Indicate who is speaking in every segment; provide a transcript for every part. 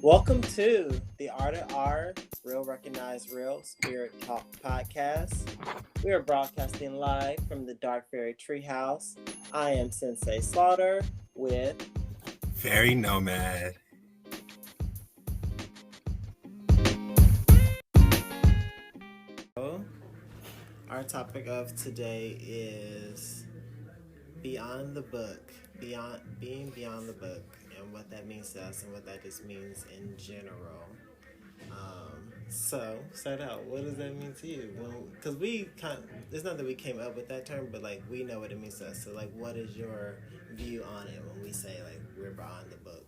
Speaker 1: Welcome to the Art of R, Real Recognized Real Spirit Talk podcast. We are broadcasting live from the Dark Fairy Treehouse. I am Sensei Slaughter with
Speaker 2: FaerieNomad.
Speaker 1: Our topic of today is beyond the book, being beyond the book, and what that means to us and what that just means in general. So start out. What does that mean to you? Because it's not that we came up with that term, but like we know what it means to us. So like, what is your view on it when we say like we're beyond the book?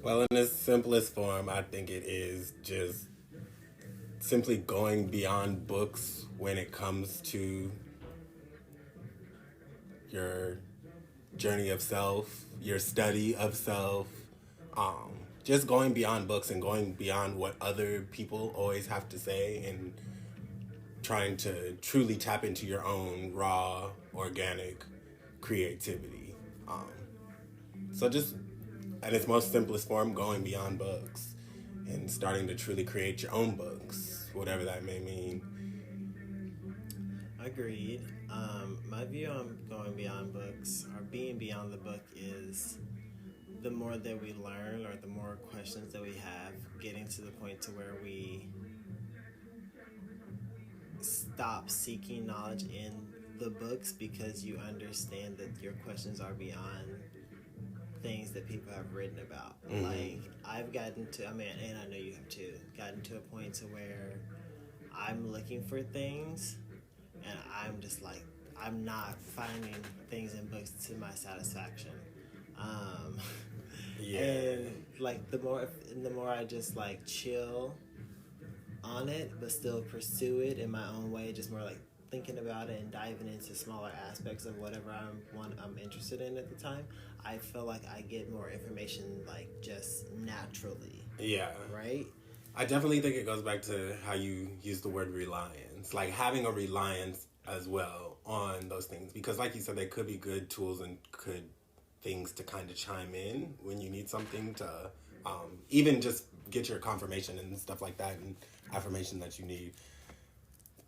Speaker 2: Well, in its simplest form, I think it is just simply going beyond books when it comes to your journey of self, your study of self, just going beyond books and going beyond what other people always have to say and trying to truly tap into your own raw, organic creativity. So just at its most simplest form, going beyond books and starting to truly create your own books, whatever that may mean.
Speaker 1: Agreed. My view on going beyond books or being beyond the book is the more that we learn or the more questions that we have, getting to the point to where we stop seeking knowledge in the books because you understand that your questions are beyond things that people have written about.
Speaker 2: Mm-hmm.
Speaker 1: Like I've gotten to, and I know you have too, gotten to a point to where I'm looking for things and I'm just like, I'm not finding things in books to my satisfaction.
Speaker 2: Yeah.
Speaker 1: And like the more I just like chill on it, but still pursue it in my own way, just more like thinking about it and diving into smaller aspects of whatever I'm interested in at the time, I feel like I get more information like just naturally.
Speaker 2: Yeah.
Speaker 1: Right?
Speaker 2: I definitely think it goes back to how you use the word reliance, like having a reliance as well on those things, because like you said, they could be good tools and good things to kind of chime in when you need something to even just get your confirmation and stuff like that and affirmation that you need.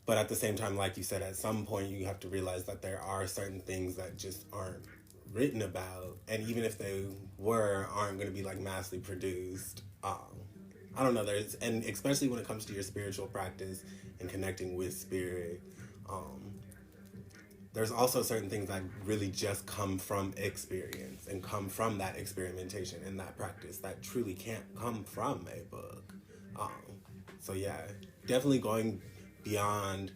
Speaker 2: But at the same time, like you said, at some point you have to realize that there are certain things that just aren't written about, and even if they aren't going to be like massively produced. I don't know, and especially when it comes to your spiritual practice and connecting with spirit, there's also certain things that really just come from experience and come from that experimentation and that practice that truly can't come from a book. So yeah, definitely going beyond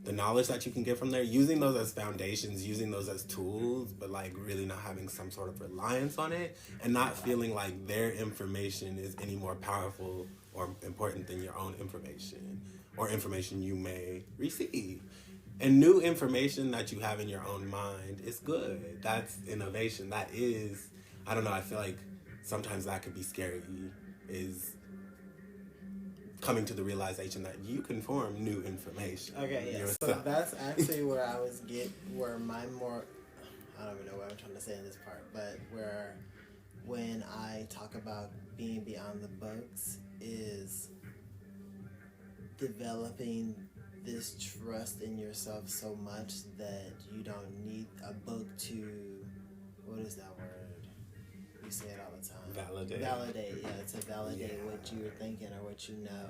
Speaker 2: the knowledge that you can get from there, using those as foundations, using those as tools, but like really not having some sort of reliance on it and not feeling like their information is any more powerful or important than your own information or information you may receive. And new information that you have in your own mind is good. That's innovation. That is, I don't know, I feel like sometimes that could be scary, is coming to the realization that you can form new information.
Speaker 1: Okay, yeah.
Speaker 2: yourself.
Speaker 1: So that's actually where I was where my more, I don't even know what I'm trying to say in this part, but where when I talk about being beyond the books is developing this trust in yourself so much that you don't need a book to, what is that word? We say it all the time. Validate, yeah, to validate what you're thinking or what you know,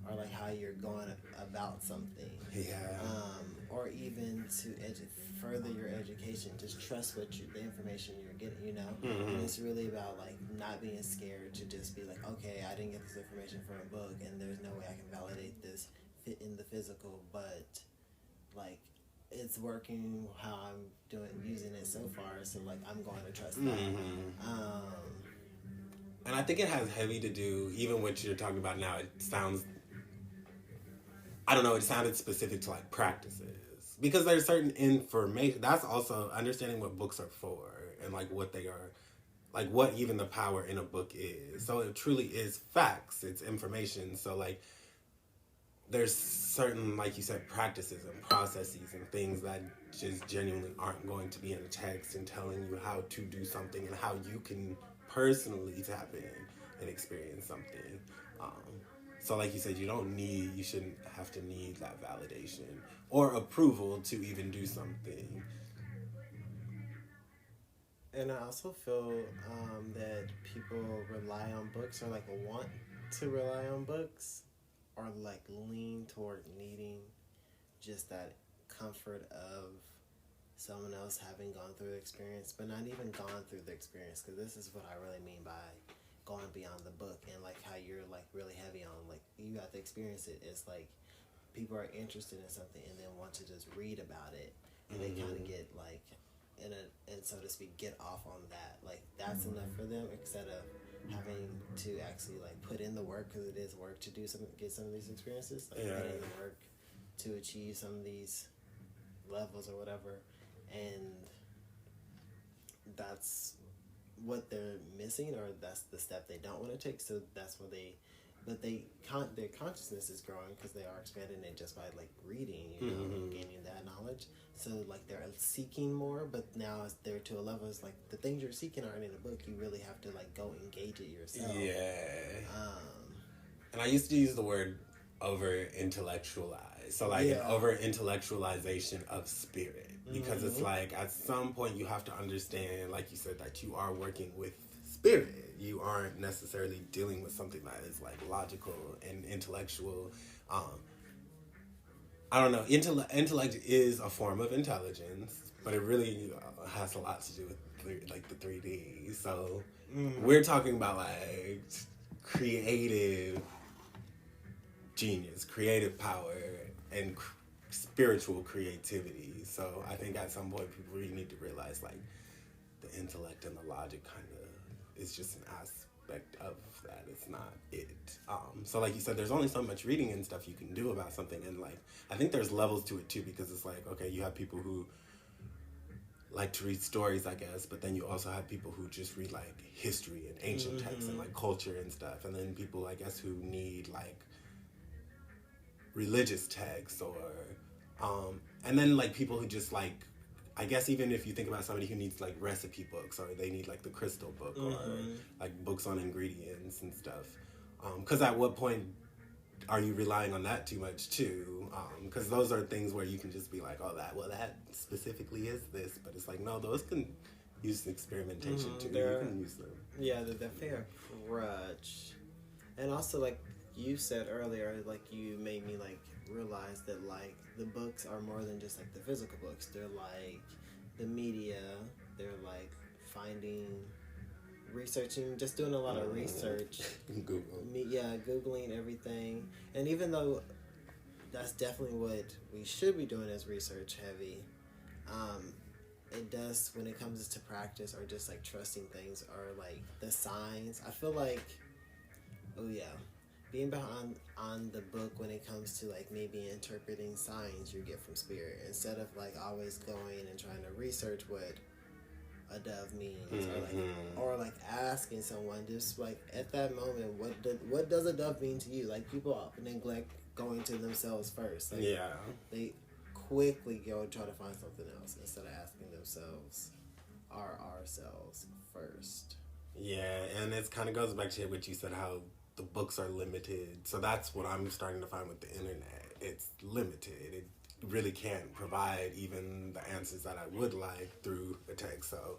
Speaker 1: or like how you're going about something.
Speaker 2: Yeah.
Speaker 1: Or even to further your education, just trust the information you're getting, you know?
Speaker 2: Mm-hmm.
Speaker 1: And it's really about like not being scared to just be like, okay, I didn't get this information from a book and there's no way I can validate this in the physical, but like it's working how I'm using it so far, so like I'm going to trust that.
Speaker 2: Mm-hmm. And I think it has heavy to do, even what you're talking about now, it sounds, I don't know, it sounded specific to like practices. Because there's certain information, that's also understanding what books are for and like what they are, like what even the power in a book is. So it truly is facts, it's information. So like there's certain, like you said, practices and processes and things that just genuinely aren't going to be in a text and telling you how to do something and how you can personally tap in and experience something. So like you said, you shouldn't have to need that validation or approval to even do something.
Speaker 1: And I also feel that people rely on books, or like want to rely on books, or like lean toward needing just that comfort of someone else having gone through the experience, but not even gone through the experience. Because this is what I really mean by going beyond the book, and like how you're like really heavy on like you have to experience it. It's like people are interested in something and then want to just read about it, and they kind of get like and so to speak get off on that. Like that's enough for them, instead of having to actually like put in the work, because it is work to do get some of these experiences. Like put in the work to achieve some of these levels or whatever, and that's what they're missing, or that's the step they don't want to take. So that's what their consciousness is growing, because they are expanding it just by like reading, gaining that knowledge. So like they're seeking more, but now they're to a level, it's like the things you're seeking aren't in a book. You really have to like go engage it yourself.
Speaker 2: And I used to use the word over intellectualize. So like an over intellectualization of spirit, because it's like at some point you have to understand, like you said, that you are working with spirit. You aren't necessarily dealing with something that is like logical and intellectual. I don't know. Intellect is a form of intelligence, but it really has a lot to do with the 3D. So we're talking about like creative genius, creative power, and spiritual creativity. So I think at some point people really need to realize like the intellect and the logic kind of is just an aspect of that. It's not it. So like you said, there's only so much reading and stuff you can do about something, and like I think there's levels to it too, because it's like, okay, you have people who like to read stories, I guess, but then you also have people who just read like history and ancient texts and like culture and stuff, and then people, I guess, who need like religious texts, or and then like people who just like, I guess even if you think about somebody who needs like recipe books, or they need like the crystal book, or like books on ingredients and stuff, because at what point are you relying on that too much too? Because those are things where you can just be like, oh, that specifically is this, but it's like, no, those can use experimentation too. You can use them.
Speaker 1: Yeah, they're definitely a crutch. And also, like you said earlier, like you made me like realize that like the books are more than just like the physical books. They're like the media. They're like researching, just doing a lot of research. Googling everything. And even though that's definitely what we should be doing as research heavy, it does, when it comes to practice or just like trusting things, or like the signs, I feel like, being behind on the book when it comes to like maybe interpreting signs you get from spirit, instead of like always going and trying to research what a dove means, or like asking someone, just like at that moment, what does a dove mean to you? Like people neglect going to themselves first. Like, they quickly go try to find something else instead of asking themselves or ourselves first.
Speaker 2: Yeah, and it kind of goes back to what you said, how the books are limited. So that's what I'm starting to find with the internet. It's limited. It really can't provide even the answers that I would like through a text. So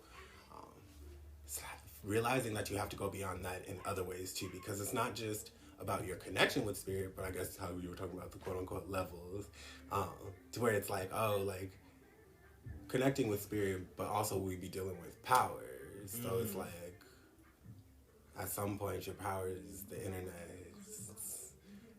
Speaker 2: it's realizing that you have to go beyond that in other ways too, because it's not just about your connection with spirit, but I guess how you were talking about the quote-unquote levels, to where it's like, like connecting with spirit, but also we be dealing with powers. So it's like, at some point your powers, the internet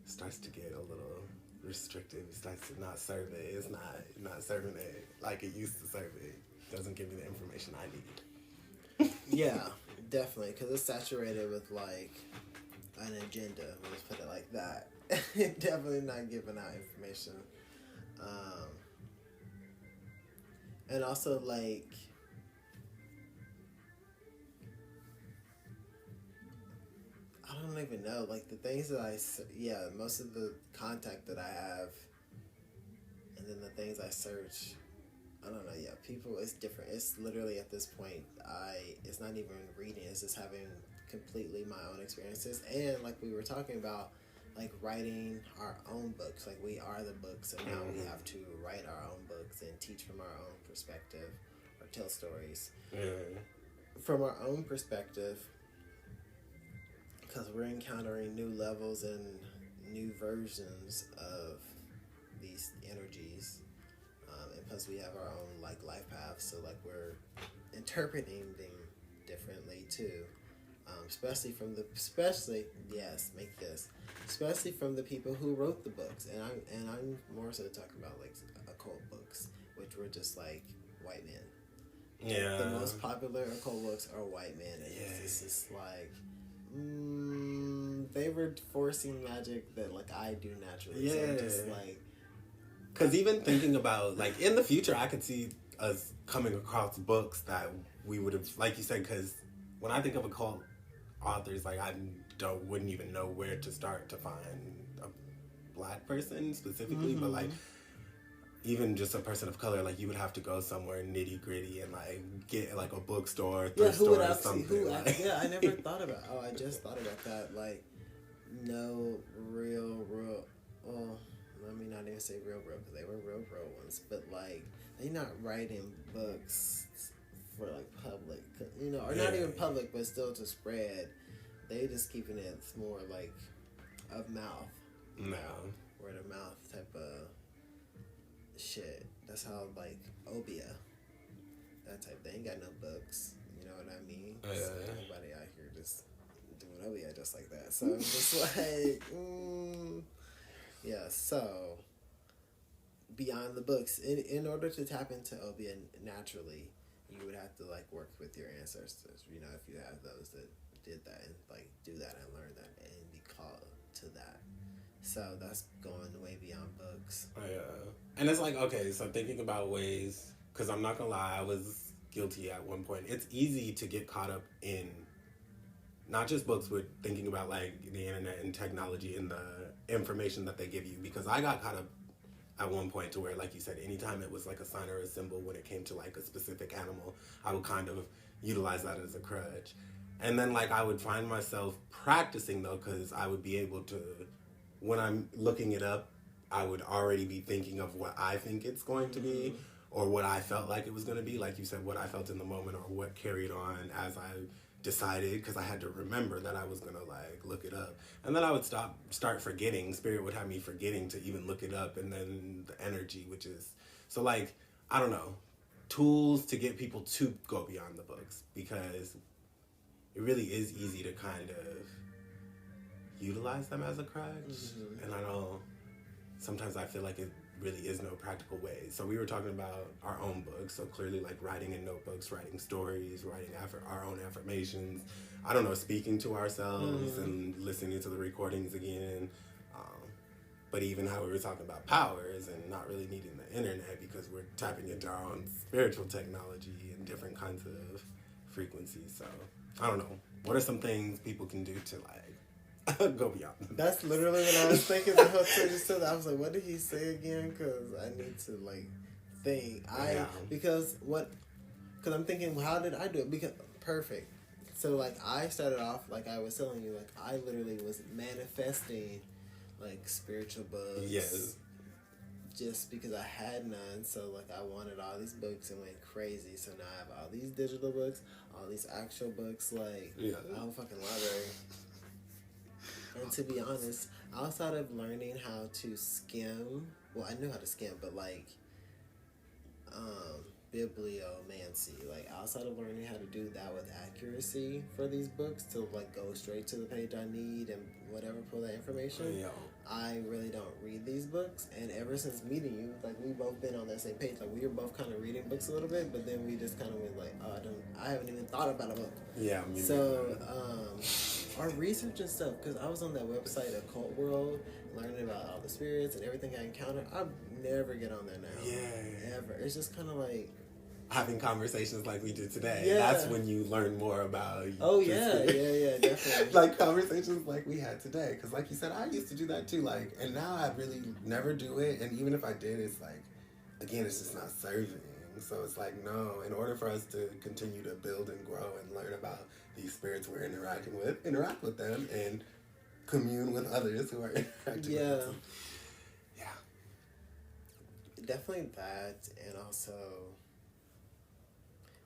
Speaker 2: starts to get a little restrictive. It starts to not serve it. It's not serving it like it used to serve it. It doesn't give me the information I need.
Speaker 1: Yeah, definitely, because it's saturated with like an agenda. Let's put it like that. Definitely not giving out information, and also like, I don't even know, like the things that most of the contact that I have, and then the things I search, I don't know. Yeah, people. It's different. It's literally at this point. It's not even reading. It's just having completely my own experiences, and like we were talking about, like writing our own books. Like we are the books, and now we have to write our own books and teach from our own perspective, or tell stories from our own perspective, because we're encountering new levels and new versions of these energies. And plus we have our own like life paths, so like we're interpreting them differently too, especially from the especially from the people who wrote the books, and I'm more so talking about like occult books, which were just like white men.
Speaker 2: Yeah,
Speaker 1: the most popular occult books are white men, and it's just like they were forcing magic that like I do naturally. So I'm just like,
Speaker 2: because even thinking about, like, in the future, I could see us coming across books that we would have, like you said, because when I think of occult authors, like, I wouldn't even know where to start to find a black person specifically, but, like, even just a person of color, like, you would have to go somewhere nitty gritty and, like, get, like, a bookstore, thrift store or something.
Speaker 1: I never thought about, I just thought about that, like, no real, well, let me not even say real, because they were real ones, but, like, they not writing books for, like, public, you know, or not even public, but still to spread. They just keeping it more, like, of mouth.
Speaker 2: No.
Speaker 1: Word of mouth type of shit. That's how, like, Obia, that type. They ain't got no books, you know what I mean? So everybody out here just doing Obia just like that. So I'm just like, yeah, so beyond the books, in order to tap into Obia naturally, you would have to like work with your ancestors, you know, if you have those that did that and like do that and learn that and be called to that. So that's going way beyond books.
Speaker 2: And it's like, okay, so thinking about ways, because I'm not gonna lie, I was guilty at one point. It's easy to get caught up in not just books, but thinking about like the internet and technology and the information that they give you, because I got caught up at one point to where, like you said, anytime it was like a sign or a symbol when it came to like a specific animal, I would kind of utilize that as a crutch. And then like I would find myself practicing though, because I would be able to, when I'm looking it up, I would already be thinking of what I think it's going to be, or what I felt like it was going to be, like you said, what I felt in the moment, or what carried on as I decided, because I had to remember that I was going to like look it up. And then I would start forgetting. Spirit would have me forgetting to even look it up, and then the energy, which is, so like, I don't know, tools to get people to go beyond the books, because it really is easy to kind of utilize them as a crutch. And I know sometimes I feel like it really is no practical way. So we were talking about our own books, so clearly like writing in notebooks, writing stories, writing our own affirmations, I don't know, speaking to ourselves and listening to the recordings again. But even how we were talking about powers and not really needing the internet, because we're tapping into our own spiritual technology and different kinds of frequencies. So I don't know, what are some things people can do to like go beyond?
Speaker 1: That's literally what I was thinking the whole time. Just said that. I was like, what did he say again? Because I need to like think. Because I'm thinking, how did I do it? Because perfect. So like I started off, like I was telling you, like I literally was manifesting like spiritual books.
Speaker 2: Yes.
Speaker 1: Just because I had none, so like I wanted all these books and went crazy. So now I have all these digital books, all these actual books, like a whole fucking library. And to be honest, outside of learning how to skim, well, I knew how to skim, but like bibliomancy, like outside of learning how to do that with accuracy for these books to like go straight to the page I need and whatever, pull that information, I really don't read these books. And ever since meeting you, like we've both been on that same page, like we were both kind of reading books a little bit, but then we just kind of went like, I haven't even thought about a book. So our research and stuff, because I was on that website, Occult World, learning about all the spirits and everything I encounter. I never get on there now. Ever. It's just kind of like
Speaker 2: having conversations like we did today. That's when you learn more about
Speaker 1: definitely.
Speaker 2: Like conversations like we had today, because like you said, I used to do that too, like, and now I really never do it. And even if I did, it's like, again, it's just not serving. So it's like, no, in order for us to continue to build and grow and learn about these spirits we're interacting with, interact with them and commune with others who are interacting with them. Yeah.
Speaker 1: Definitely that, and also,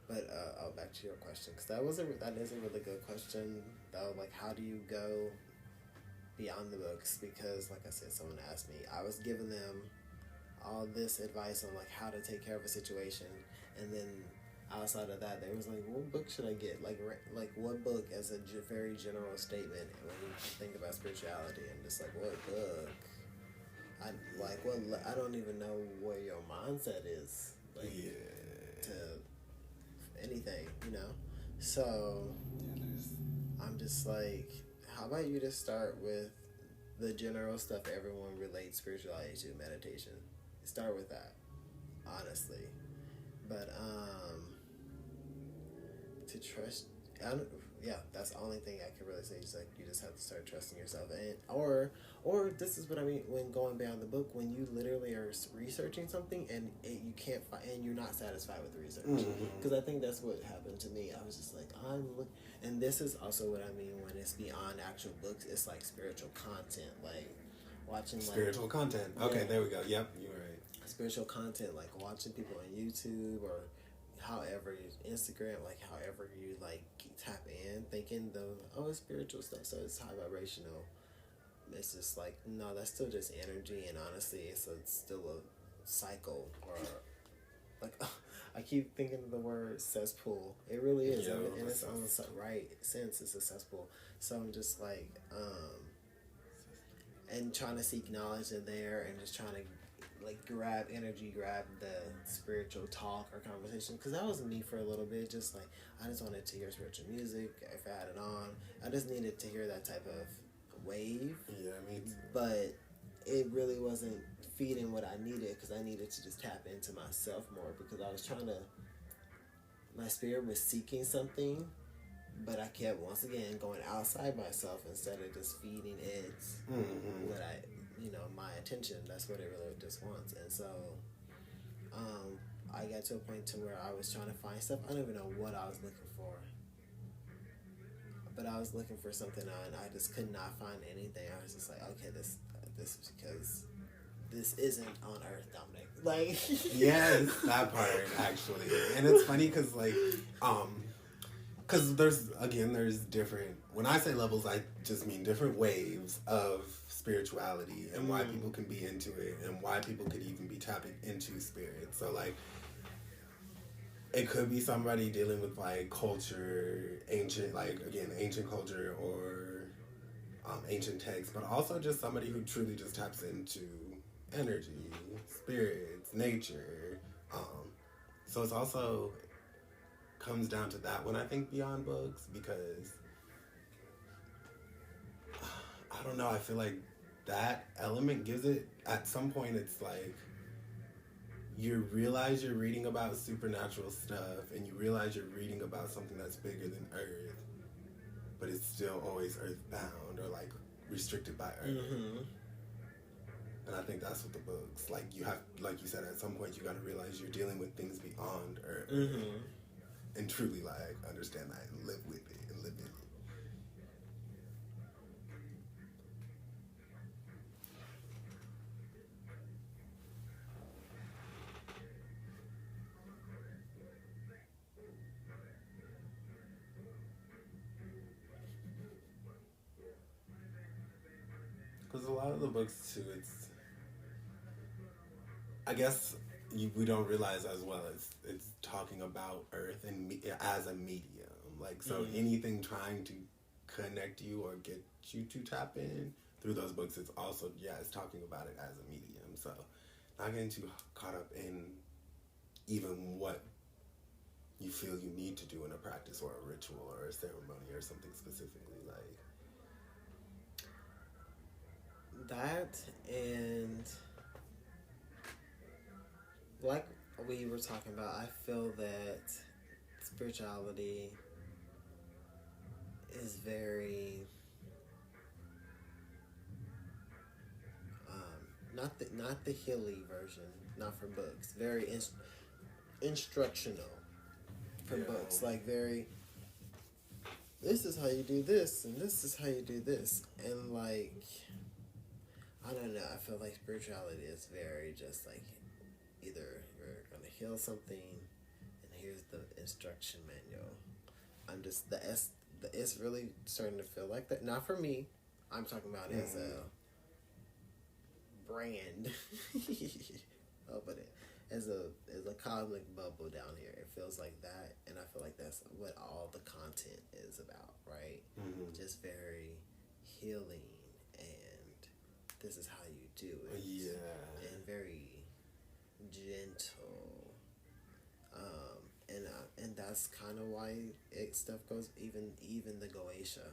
Speaker 1: but back to your question, because that is a really good question though. Like, how do you go beyond the books? Because, like I said, someone asked me, I was giving them all this advice on like how to take care of a situation, and then outside of that, they was like, "What book should I get? Like what book?" As a very general statement, when you think about spirituality, and just like, what book? I don't even know where your mindset is, like, to anything, you know. So I'm just like, how about you just start with the general stuff everyone relates spirituality to, meditation. Start with that, honestly. But to trust, that's the only thing I can really say. Is like, you just have to start trusting yourself, and or this is what I mean when going beyond the book. When you literally are researching something and you can't find, and you're not satisfied with the research, because I think that's what happened to me. I was just like, and this is also what I mean when it's beyond actual books. It's like spiritual content, like watching
Speaker 2: spiritual content. Okay, there we go. Yep, you're right.
Speaker 1: Spiritual content, like watching people on YouTube or however Instagram, like however you like tap in, thinking it's spiritual stuff, so it's high vibrational. It's just like, no, that's still just energy, and honestly, it's still a cycle, or like I keep thinking of the word cesspool. It really is, in its own right sense, it's a cesspool. So I'm just like, and trying to seek knowledge in there, and just trying to like grab energy, grab the spiritual talk or conversation, because that was me for a little bit. Just like, I just wanted to hear spiritual music. If I had it on, I just needed to hear that type of wave.
Speaker 2: Yeah, me too.
Speaker 1: But it really wasn't feeding what I needed, because I needed to just tap into myself more, because I was my spirit was seeking something, but I kept once again going outside myself instead of just feeding it what my attention. That's what it really just wants. And so I got to a point to where I was trying to find stuff. I don't even know what I was looking for, but I was looking for something, and I just could not find anything. I was just like, okay, this is because this isn't on Earth, Dominic. Like,
Speaker 2: yes, that part actually. And it's funny because because there's different, when I say levels, I just mean different waves of spirituality, and why people can be into it, and why people could even be tapping into spirit. So like, it could be somebody dealing with like culture, ancient culture, or ancient texts, but also just somebody who truly just taps into energy, spirits, nature. So it's also comes down to that when I think beyond books, because I don't know, I feel like that element gives it, at some point it's like you realize you're reading about supernatural stuff, and you realize you're reading about something that's bigger than Earth, but it's still always earthbound, or like restricted by Earth. And I think that's what the books, like, you have, like you said, at some point you got to realize you're dealing with things beyond Earth, and truly like understand that and live with it and live in it. Because a lot of the books too, I guess we don't realize as well, it's talking about Earth and as a medium. Like, so anything trying to connect you or get you to tap in through those books, it's also, it's talking about it as a medium. So not getting too caught up in even what you feel you need to do in a practice or a ritual or a ceremony or something specifically like
Speaker 1: that. And like we were talking about, I feel that spirituality is very not the Hilly version, not for books. Very instructional for books, like very, this is how you do this, and this is how you do this, and like, I don't know, I feel like spirituality is very just like, either you're gonna heal something, and here's the instruction manual. I'm just, it's really starting to feel like that. Not for me, I'm talking about as a brand. Oh, but as a cosmic bubble down here, it feels like that, and I feel like that's what all the content is about, right? Mm-hmm. Just very healing, and this is how you do it, and very gentle, and that's kind of why stuff goes, even the Goetia,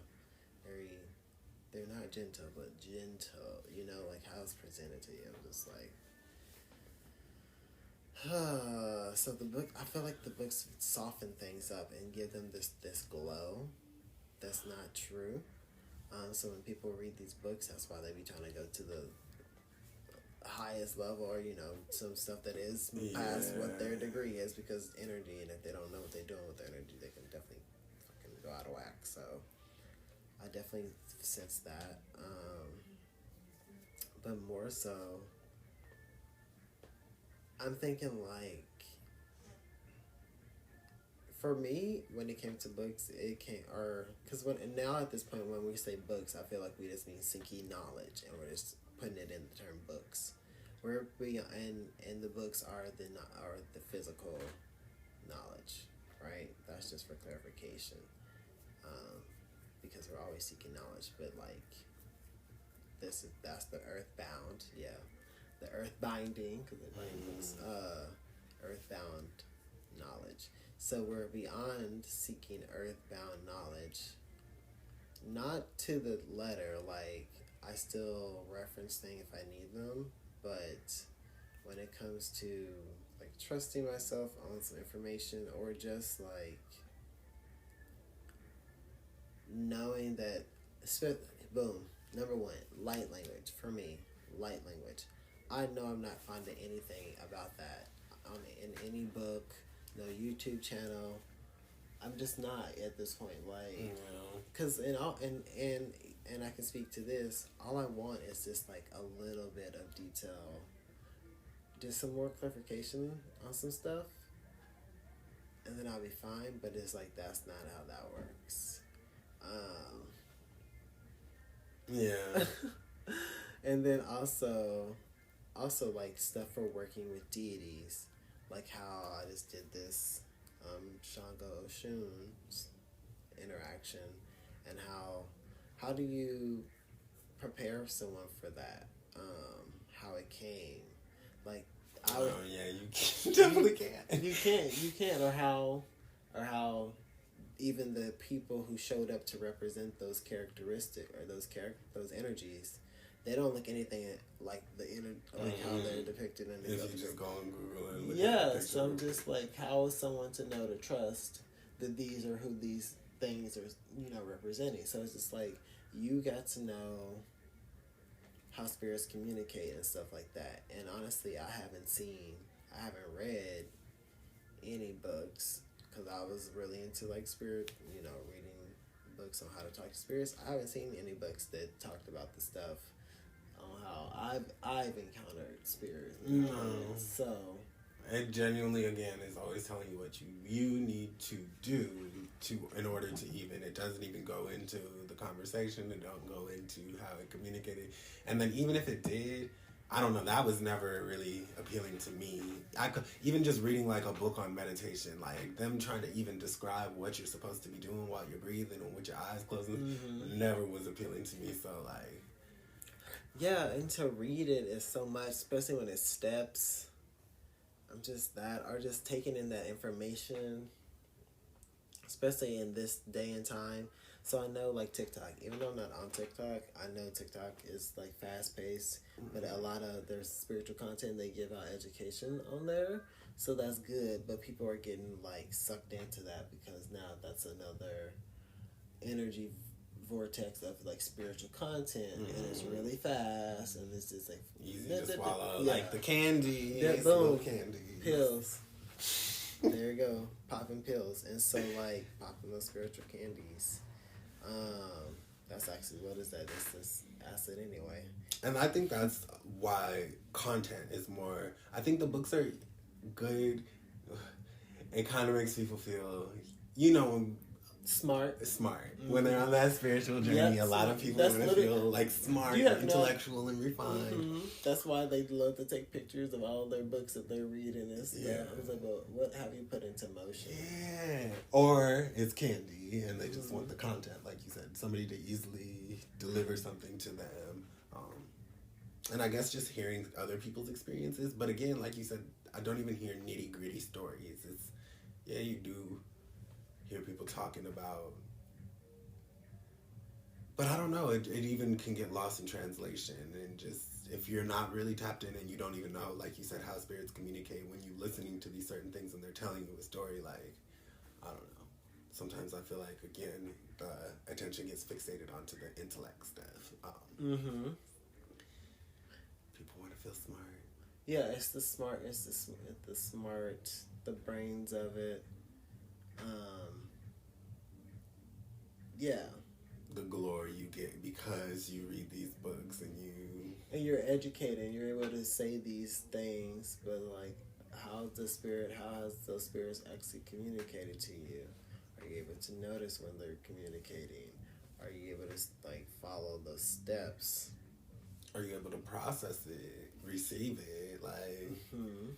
Speaker 1: they're not gentle, but gentle, like how it's presented to you. I'm just like, so the book, I feel like the books soften things up and give them this glow that's not true. So when people read these books, that's why they be trying to go to the highest level, or some stuff that is past what their degree is, because energy, and if they don't know what they're doing with their energy, they can definitely fucking go out of whack. So I definitely sense that, but more so, I'm thinking like, for me, when it came to books, because now at this point, when we say books, I feel like we just mean seeking knowledge, and we're just putting it in the term books. And the books are the physical knowledge, right? That's just for clarification, because we're always seeking knowledge. But like, that's the earthbound, the earth binding, because it binds earthbound knowledge. So we're beyond seeking earthbound knowledge, not to the letter. Like, I still reference things if I need them, but when it comes to like trusting myself on some information, or just like knowing that, boom, number one, light language. For me, light language. I know I'm not finding anything about that in any book, no YouTube channel. I'm just not at this point, like, because and I can speak to this. All I want is just like a little bit of detail, just some more clarification on some stuff, and then I'll be fine. But it's like, that's not how that works. And then also like stuff for working with deities, like how I just did this Shango Oshun's interaction, and how do you prepare someone for that? How it came, like
Speaker 2: you definitely can't.
Speaker 1: You can't, or how even the people who showed up to represent those characteristics, or those energies, they don't look anything like how they're depicted in the
Speaker 2: if you just go on Google and look at the
Speaker 1: so I'm just like, how is someone to know to trust that these are who these things are representing? So it's just like, you got to know how spirits communicate and stuff like that. And honestly, I haven't read any books, because I was really into like spirit, reading books on how to talk to spirits. I haven't seen any books that talked about the stuff on how I've encountered spirits. So
Speaker 2: it genuinely, again, is always telling you what you need to do in order to even, it doesn't even go into the conversation, it don't go into how it communicated. And then even if it did, I don't know, that was never really appealing to me. Even just reading like a book on meditation, like them trying to even describe what you're supposed to be doing while you're breathing and with your eyes closed, never was appealing to me. So like,
Speaker 1: yeah, and to read it is so much, especially when it's steps. I'm just or just taking in that information, especially in this day and time. So I know, like, TikTok, even though I'm not on TikTok, I know TikTok is like fast paced, but a lot of their spiritual content, they give out education on there, so that's good. But people are getting like sucked into that, because now that's another energy vortex of like spiritual content, and it's really fast, and it's just like
Speaker 2: easy to swallow, like the candy,
Speaker 1: boom, candy pills. There you go, popping pills, and so like popping those spiritual candies. That's actually what is that? It's this acid anyway.
Speaker 2: And I think that's why content is more. I think the books are good. It kind of makes people feel,
Speaker 1: Smart.
Speaker 2: Mm-hmm. When they're on that spiritual journey. A lot of people want to feel like smart, intellectual, and refined.
Speaker 1: Mm-hmm. That's why they love to take pictures of all their books that they're reading and stuff. Yeah. It's like, well, what have you put into motion?
Speaker 2: Yeah. Or it's candy, and they just want the content, like you said, somebody to easily deliver something to them. And I guess just hearing other people's experiences. But again, like you said, I don't even hear nitty gritty stories. You do hear people talking about, but I don't know, it even can get lost in translation, and just if you're not really tapped in and you don't even know, like you said, how spirits communicate when you're listening to these certain things and they're telling you a story, like, I don't know, sometimes I feel like, again, the attention gets fixated onto the intellect stuff. People want to feel smart.
Speaker 1: Yeah, it's the smart, the brains of it. Yeah.
Speaker 2: The glory you get because you read these books and
Speaker 1: you're educated, you're able to say these things, but like, how has those spirits actually communicated to you? Are you able to notice when they're communicating? Are you able to like follow those steps?
Speaker 2: Are you able to process it, receive it, like?
Speaker 1: And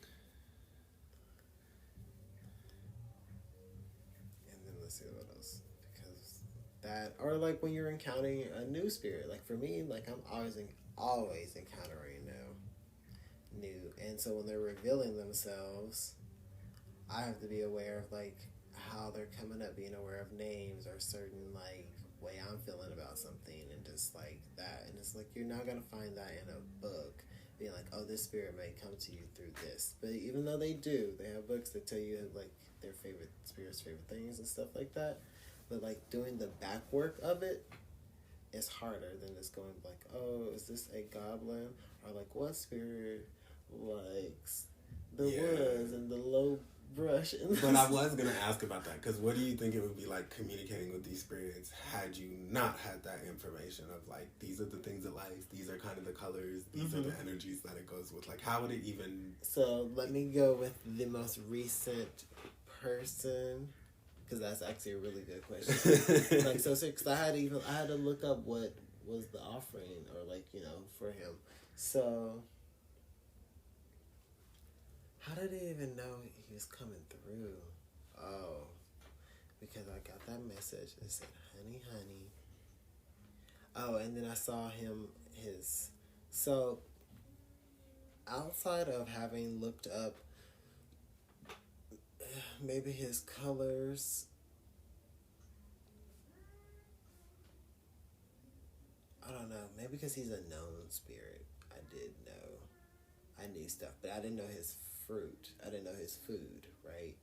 Speaker 1: then let's see what else, because that, or like when you're encountering a new spirit. Like for me, like I'm always encountering new, and so when they're revealing themselves, I have to be aware of like how they're coming up, being aware of names or certain like way I'm feeling about something, and just like that. And it's like you're not gonna find that in a book, being like, oh, this spirit may come to you through this. But even though they have books that tell you like their favorite spirits, favorite things and stuff like that. But like doing the back work of it is harder than just going like, oh, is this a goblin? Or like, what spirit likes the woods and the low brush?
Speaker 2: But I was going to ask about that, because what do you think it would be like communicating with these spirits had you not had that information of like, these are the things it likes, these are kind of the colors, these are the energies that it goes with. Like, how would it even...
Speaker 1: So let me go with the most recent person, because that's actually a really good question. Like, so because I had to look up what was the offering, or like, for him. So how did he even know he was coming through? Oh, because I got that message that said, honey, honey. Oh, and then I saw so outside of having looked up maybe his colors, I don't know, maybe because he's a known spirit, I knew stuff, but I didn't know his fruit, I didn't know his food, right?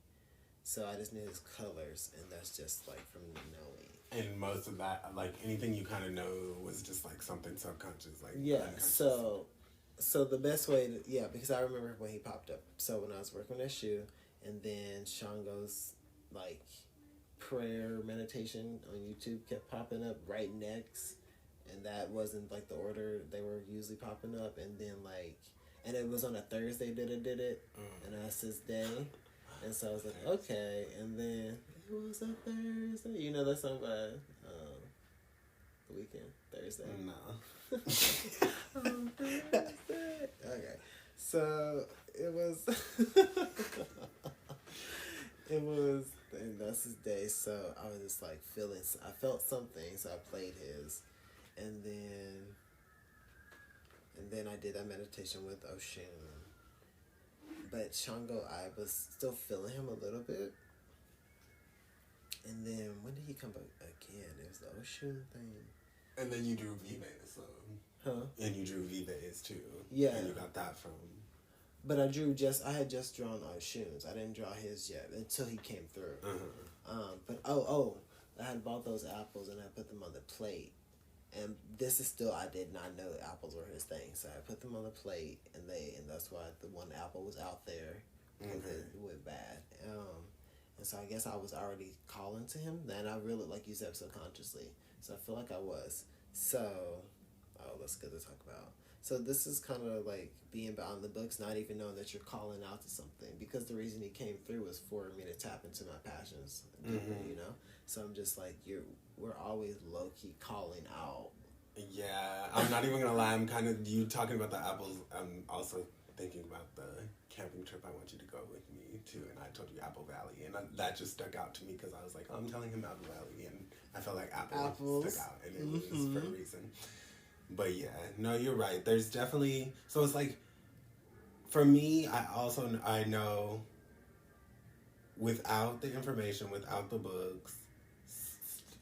Speaker 1: So I just knew his colors, and that's just like from knowing.
Speaker 2: And most of that, like anything you kind of know, was just like something subconscious, like
Speaker 1: So the best way to, because I remember when he popped up. So when I was working that shoe, and then Shango's like prayer meditation on YouTube kept popping up right next, and that wasn't like the order they were usually popping up, and then like, and it was on a Thursday that it did it, and that's his day, and so I was like, okay, and then it was a Thursday, you know that song by The Weeknd, Thursday.
Speaker 2: No.
Speaker 1: Okay, so it was and that's his day, so I was just like I felt something, so I played his, and then I did that meditation with Oshun, but Shango, I was still feeling him a little bit, and then when did he come back again? It was the Oshun thing.
Speaker 2: And then you drew Vives, so.
Speaker 1: Huh?
Speaker 2: And you drew Vives too.
Speaker 1: Yeah.
Speaker 2: And you got that from.
Speaker 1: But I had just drawn Oshun's. I didn't draw his yet until he came through. But I had bought those apples and I put them on the plate. And this is still, I did not know apples were his thing. So I put them on the plate, and that's why the one apple was out there because it went bad. And so I guess I was already calling to him. Then I really, like you said, subconsciously. So I feel like I was. So, that's good to talk about. So this is kind of like being beyond the books, not even knowing that you're calling out to something. Because the reason he came through was for me to tap into my passions, you know? So I'm just like, we're always low-key calling out.
Speaker 2: Yeah, I'm not even gonna lie. I'm kind of, you talking about the apples, I'm also thinking about the camping trip I want you to go with me to, and I told you Apple Valley, and that just stuck out to me because I was like, I'm telling him Apple Valley, and I felt like apples stuck out, and it was for a reason. But yeah, no, you're right. There's definitely, so it's like, for me, I know without the information, without the books,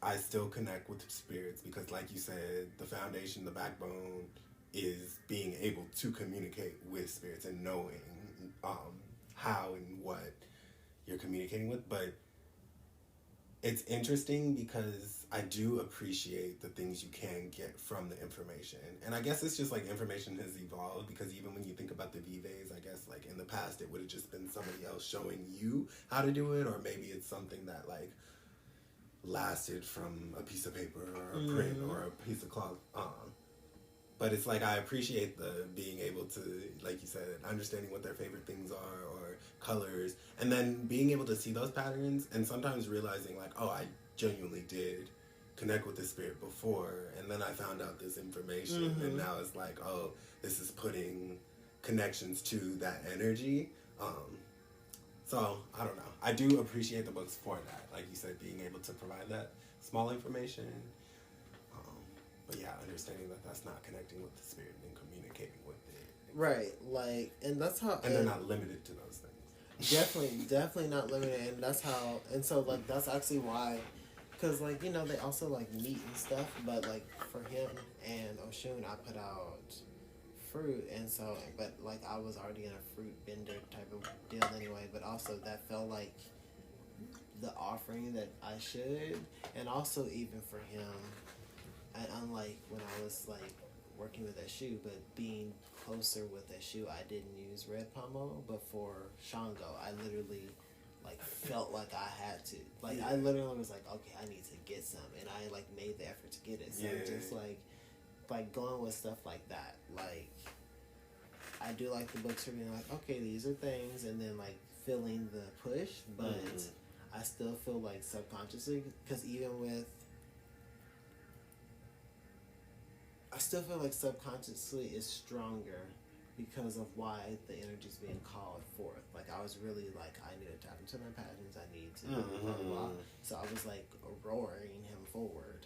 Speaker 2: I still connect with spirits because, like you said, the foundation, the backbone is being able to communicate with spirits and knowing how and what you're communicating with. But it's interesting because I do appreciate the things you can get from the information. And I guess it's just like information has evolved because even when you think about the Vives, I guess like in the past it would have just been somebody else showing you how to do it, or maybe it's something that like lasted from a piece of paper or a print or a piece of cloth. But it's like I appreciate the being able to, like you said, understanding what their favorite things are or colors, and then being able to see those patterns and sometimes realizing like, oh, I genuinely did connect with the spirit before, and then I found out this information, and now it's like, oh, this is putting connections to that energy. So I don't know. I do appreciate the books for that. Like you said, being able to provide that small information. But yeah, understanding that that's not connecting with the spirit and communicating with it.
Speaker 1: Right, like, and that's how...
Speaker 2: And they're not limited to those things.
Speaker 1: Definitely not limited, and that's how... And so, like, that's actually why... Because, like, you know, they also, like, meat and stuff, but, like, for him and Oshun, I put out fruit, and so... But, like, I was already in a fruit bender type of deal anyway, but also that felt like the offering that I should, and also even for him... And unlike when I was like working with Eshu, but being closer with Eshu, I didn't use red pomo. But for Shango, I literally like felt like I had to. Like I literally was like, okay, I need to get some, and I like made the effort to get it. So just like going with stuff like that. Like I do like the books for being like, okay, these are things, and then like feeling the push, but I still feel like subconsciously, because even with I still feel like subconsciously is stronger because of why the energy is being called forth. Like I was really like, I need to tap into my passions. I need to blah, blah, blah. So I was like roaring him forward.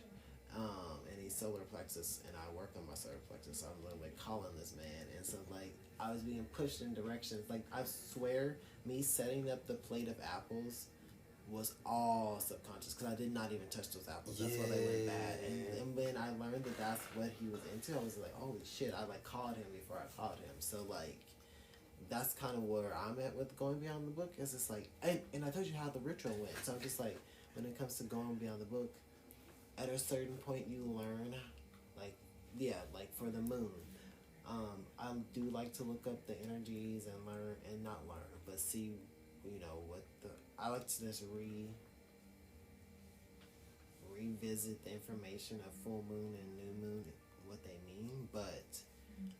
Speaker 1: And he's solar plexus, and I work on my solar plexus. So I was literally calling this man, and so like I was being pushed in directions. Like I swear, me setting up the plate of apples was all subconscious because I did not even touch those apples. That's why they went bad. And when I learned that that's what he was into, I was like, holy shit, I like called him before I called him. So like that's kind of where I'm at with going beyond the book. Is it's like, and I told you how the ritual went. So I'm just like, when it comes to going beyond the book, at a certain point you learn, like for the moon, I do like to look up the energies and learn, and not learn, but see, you know, what the, I like to just revisit the information of full moon and new moon, what they mean, but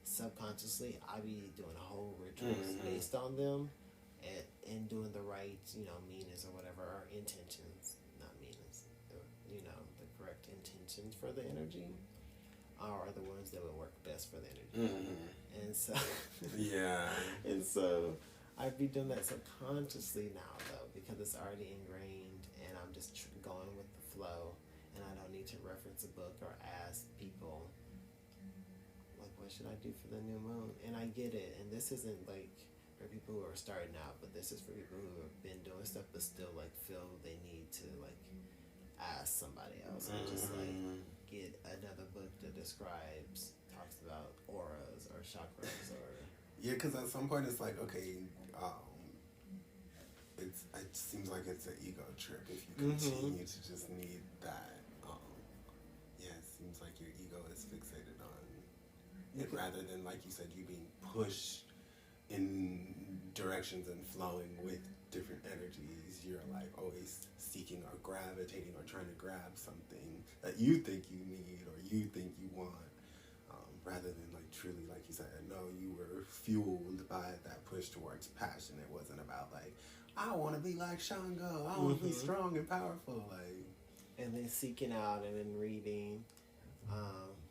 Speaker 1: subconsciously I be doing whole rituals based on them, and doing the right, you know, meanings or whatever, or intentions, not meanings, you know, the correct intentions for the energy are the ones that would work best for the energy. And so and so I'd be doing that subconsciously now though, because it's already ingrained, and I'm just going with the flow, and I don't need to reference a book or ask people like, what should I do for the new moon? And I get it, and this isn't like for people who are starting out, but this is for people who have been doing stuff but still like feel they need to like ask somebody else, or just like get another book that talks about auras or chakras or
Speaker 2: because at some point it's like, okay, it seems like it's an ego trip if you continue to just need that. It seems like your ego is fixated on it rather than, like you said, you being pushed in directions and flowing with different energies. You're like always seeking or gravitating or trying to grab something that you think you need or you think you want, rather than like truly, like you said, no, you were fueled by that push towards passion. It wasn't about like, I want to be like Shango, I want to be strong and powerful, like.
Speaker 1: And then seeking out and then reading,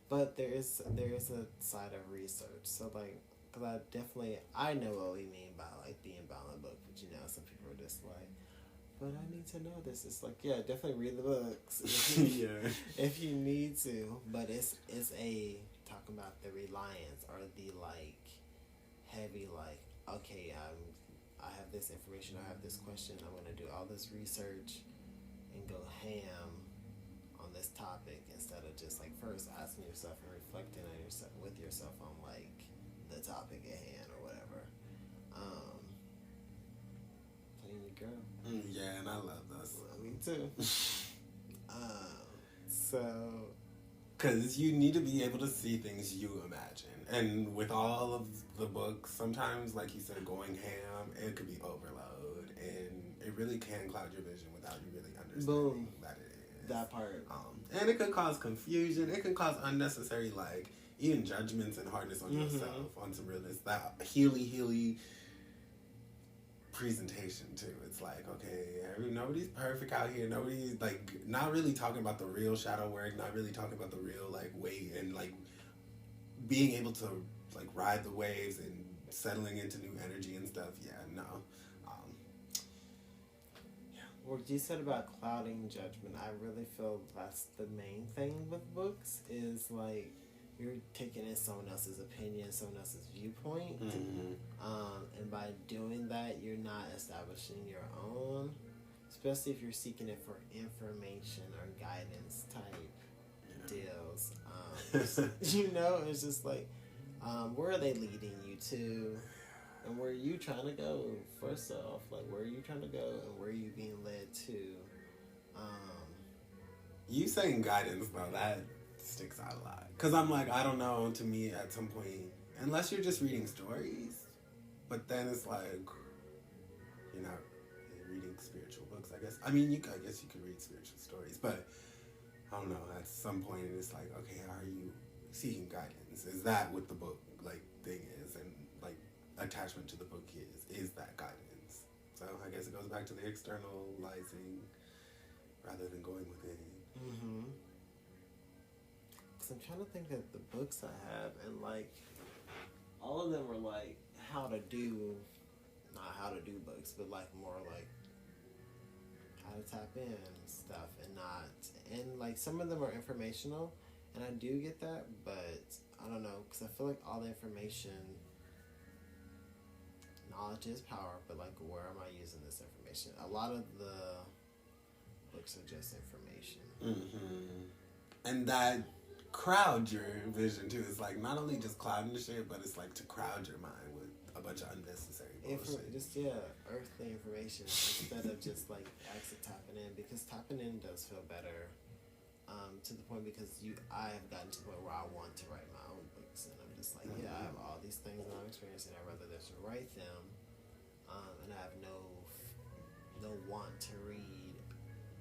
Speaker 1: but there is a side of research. So like, because I know what we mean by like being bound in a book, but you know, some people are just like, but I need to know this. It's like, yeah, definitely read the books if you need to. But it's a talking about the reliance or the like heavy like, okay, I have this information, I have this question, I'm gonna do all this research and go ham on this topic instead of just like first asking yourself and reflecting on yourself with yourself on like the topic at hand or whatever. Playing your girl.
Speaker 2: Yeah, and I love this.
Speaker 1: Well, me too. So,
Speaker 2: because you need to be able to see things you imagine, and with all of the books, sometimes, like you said, going ham, it could be overload, and it really can cloud your vision without you really understanding that it is.
Speaker 1: That part.
Speaker 2: And it could cause confusion. It can cause unnecessary, like, even judgments and hardness on yourself, on some realness. That healy presentation, too. It's like, okay, nobody's perfect out here. Nobody's, like, not really talking about the real shadow work, not really talking about the real, like, weight and, like, being able to, like, ride the waves and settling into new energy and stuff. Yeah, no.
Speaker 1: What you said about clouding judgment, I really feel that's the main thing with books is like you're taking in someone else's opinion, someone else's viewpoint, and by doing that, you're not establishing your own, especially if you're seeking it for information or guidance type deals. You know, it's just like, where are they leading you to? And where are you trying to go, first off? Like, where are you trying to go and where are you being led to?
Speaker 2: You saying guidance, though, that sticks out a lot. Because I'm like, I don't know, to me, at some point, unless you're just reading stories, but then it's like, you're not reading spiritual books, I guess. I mean, I guess you could read spiritual stories, but I don't know, at some point it's like, okay, are you seeking guidance? Is that what the book, like, thing is? And, like, attachment to the book is that guidance. So I guess it goes back to the externalizing rather than going within.
Speaker 1: Because I'm trying to think of the books I have, and like all of them were like not how to do books, but like more like how to tap in and stuff, and like some of them are informational, and I do get that, but I don't know, because I feel like all the information, knowledge is power, but like where am I using this information? A lot of the books are just information.
Speaker 2: And that crowd your vision too. It's like not only just clouding the shit, but it's like to crowd your mind with a bunch of unnecessary bullshit.
Speaker 1: Earthly information instead of just like actually tapping in, because tapping in does feel better. To the point because I have gotten to the point where I want to write my own books, and I'm just like, I have all these things that I'm experiencing. I'd rather just write them, and I have no want to read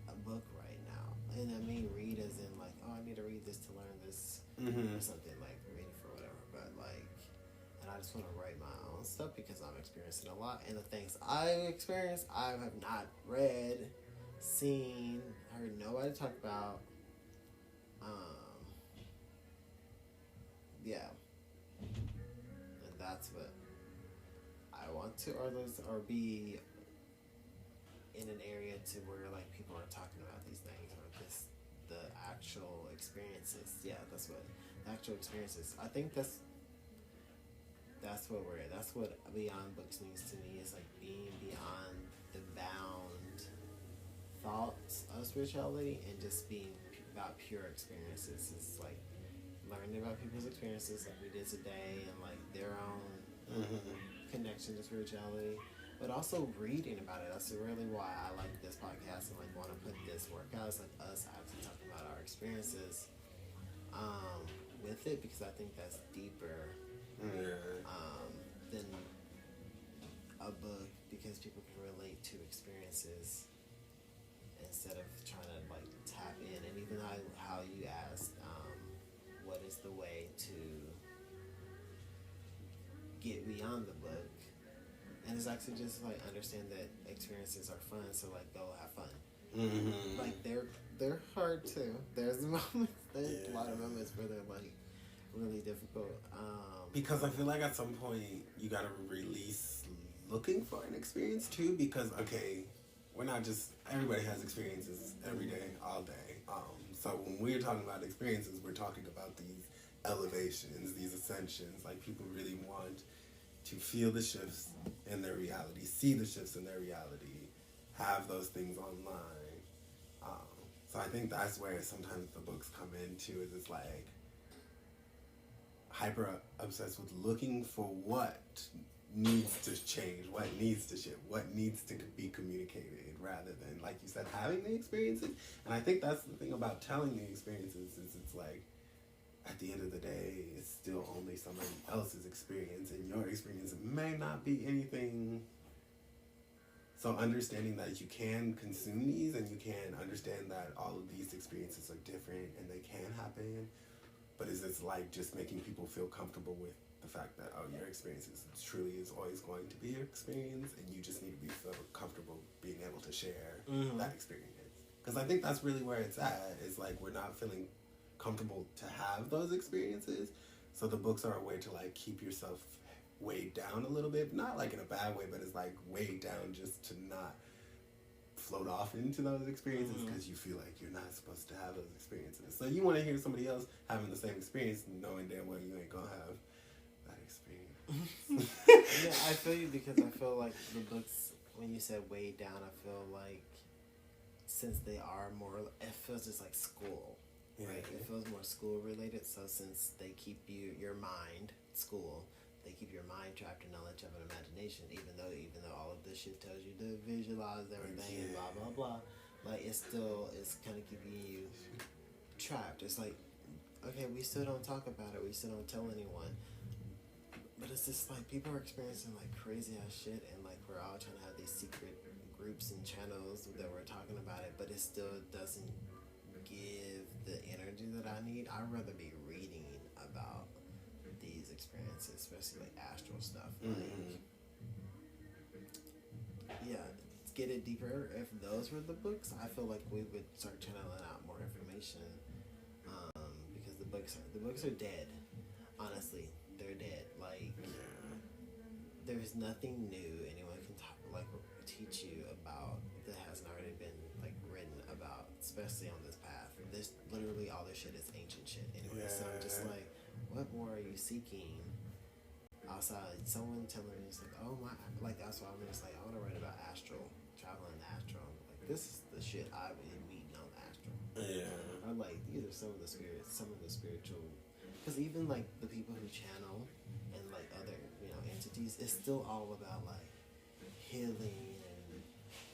Speaker 1: a book right now. And I mean read as in like, I need to read this to learn this or something, like read for whatever. But like, and I just want to write my own stuff because I'm experiencing a lot, and the things I've experienced, I have not read, seen, heard nobody talk about. And that's what I want to, or be in an area to where like people are talking about these things, or just the actual experiences. Yeah, that's what the actual experiences. I think that's what that's what beyond books means to me. Is like being beyond the bound thoughts of spirituality and just being about pure experiences. It's like learning about people's experiences like we did today, and like their own connection to spirituality, but also reading about it. That's really why I like this podcast and like want to put this work out. It's like us actually talking about our experiences with it, because I think that's deeper than a book because people can relate to experiences instead of trying to like tap in. And even how you asked, what is the way to get beyond the book? And it's actually just like understand that experiences are fun, so like go have fun.
Speaker 2: Mm-hmm.
Speaker 1: Like they're hard too. There's moments, there's a lot of moments where they're like really difficult.
Speaker 2: Because I feel like at some point you gotta release looking for an experience too. Because okay, we're not just everybody has experiences every day, all day. So when we're talking about experiences, we're talking about these elevations, these ascensions. Like people really want to feel the shifts in their reality, see the shifts in their reality, have those things online. So I think that's where sometimes the books come into, is it's like hyper obsessed with looking for what needs to change, what needs to shift, what needs to be communicated, rather than, like you said, having the experiences. And I think that's the thing about telling the experiences, is it's like, at the end of the day, it's still only somebody else's experience, and your experience may not be anything. So understanding that you can consume these, and you can understand that all of these experiences are different and they can happen, but is it's like just making people feel comfortable with the fact that, oh, your experience truly is always going to be your experience, and you just need to be feel comfortable being able to share that experience. Because I think that's really where it's at, is like we're not feeling comfortable to have those experiences, so the books are a way to like keep yourself weighed down a little bit, not like in a bad way, but it's like weighed down just to not float off into those experiences, because you feel like you're not supposed to have those experiences. So you want to hear somebody else having the same experience, knowing damn well you ain't gonna have that experience.
Speaker 1: Yeah, I feel you, because I feel like the books, when you said weighed down, I feel like since they are more, it feels just like school.
Speaker 2: Yeah.
Speaker 1: Right? It feels more school related. So since they keep your mind school, they keep your mind trapped in knowledge of an imagination. Even though all of this shit tells you to visualize everything and blah blah blah, like it's kind of keeping you trapped. It's like, okay, we still don't talk about it. We still don't tell anyone. But it's just like people are experiencing like crazy ass shit, and like we're all trying to have these secret groups and channels that we're talking about it, but it still doesn't give the energy that I need. I'd rather be reading about these experiences, especially like astral stuff. Like, yeah, get it deeper. If those were the books, I feel like we would start channeling out more information. Because the books are dead. Honestly, they're dead. Like, there's nothing new anyone can teach you about that hasn't already been like written about, especially on this path. This literally all this shit is ancient shit anyway. Yeah. So I'm just like, what more are you seeking outside? Someone telling me, it's like, oh my, like that's why I'm just like, I want to write about astral, traveling the astral. Like, this is the shit I've been meeting on the astral. Yeah. I'm like, these are some of the spiritual, because even like the people who channel and like other entities, it's still all about like healing and